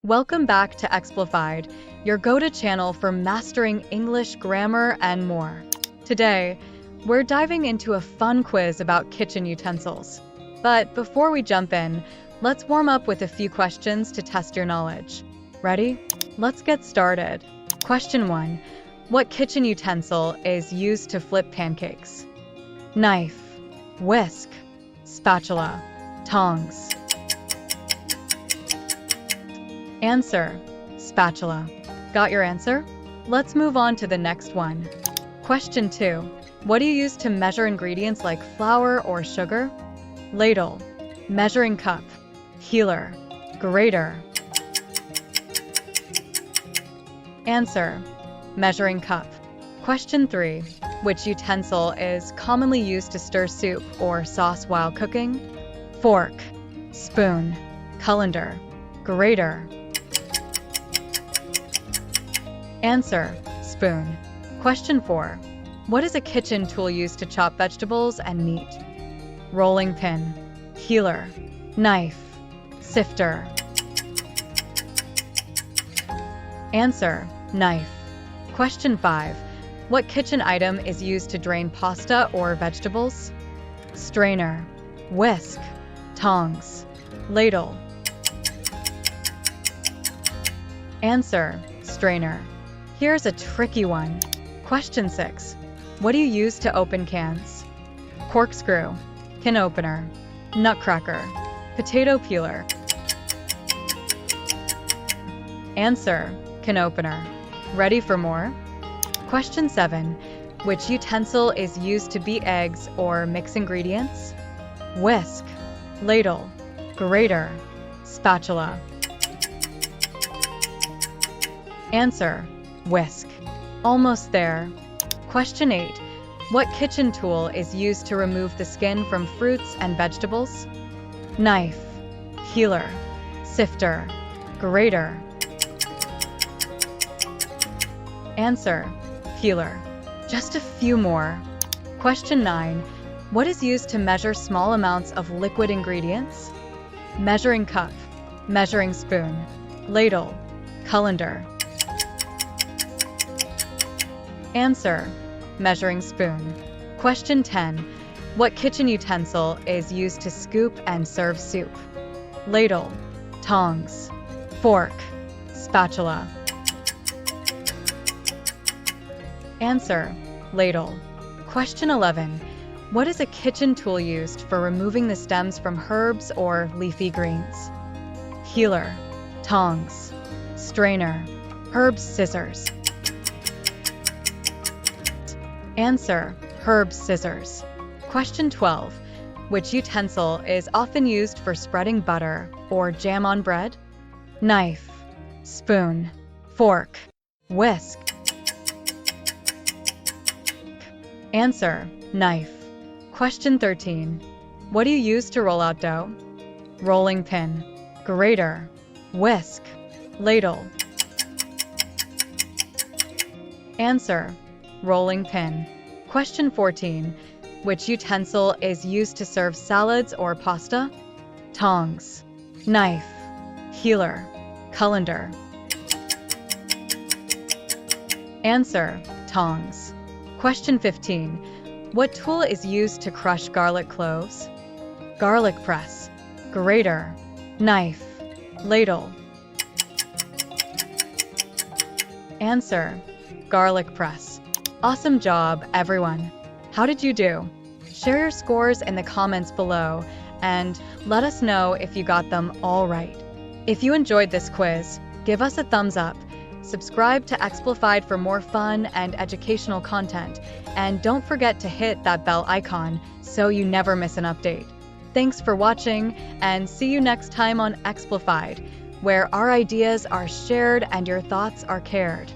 Welcome back to Explified, your go-to channel for mastering English grammar and more. Today, we're diving into a fun quiz about kitchen utensils. But before we jump in, let's warm up with a few questions to test your knowledge. Ready? Let's get started. Question 1. What kitchen utensil is used to flip pancakes? Knife, whisk, spatula, tongs. Answer: spatula. Got your answer? Let's move on to the next one. Question 2. What do you use to measure ingredients like flour or sugar? Ladle, measuring cup, healer, grater. Answer: measuring cup. Question 3. Which utensil is commonly used to stir soup or sauce while cooking? Fork, spoon, colander, grater. Answer: spoon. Question 4. What is a kitchen tool used to chop vegetables and meat? Rolling pin, healer, knife, sifter. Answer: knife. Question 5. What kitchen item is used to drain pasta or vegetables? Strainer, whisk, tongs, ladle. Answer: strainer. Here's a tricky one. Question 6. What do you use to open cans? Corkscrew, can opener, nutcracker, potato peeler. Answer: can opener. Ready for more? Question 7. Which utensil is used to beat eggs or mix ingredients? Whisk, ladle, grater, spatula. Answer: whisk. Almost there. Question 8. What kitchen tool is used to remove the skin from fruits and vegetables? Knife, healer, sifter, grater. Answer: peeler. Just a few more. Question 9. What is used to measure small amounts of liquid ingredients? Measuring cup, measuring spoon, ladle, colander. Answer: measuring spoon. Question 10. What kitchen utensil is used to scoop and serve soup? Ladle, tongs, fork, spatula. Answer: ladle. Question 11. What is a kitchen tool used for removing the stems from herbs or leafy greens? Healer, tongs, strainer, herbs scissors. Answer: herbs scissors. Question 12. Which utensil is often used for spreading butter or jam on bread? Knife, spoon, fork, whisk. Answer: knife. Question 13. What do you use to roll out dough? Rolling pin, grater, whisk, ladle. Answer: rolling pin. Question 14. Which utensil is used to serve salads or pasta? Tongs, knife, healer, colander. Answer: tongs. Question 15. What tool is used to crush garlic cloves? Garlic press, grater, knife, ladle. Answer: garlic press. Awesome job, everyone. How did you do? Share your scores in the comments below and let us know if you got them all right. If you enjoyed this quiz, give us a thumbs up, subscribe to Explified for more fun and educational content, and don't forget to hit that bell icon so you never miss an update. Thanks for watching, and see you next time on Explified, where our ideas are shared and your thoughts are cared.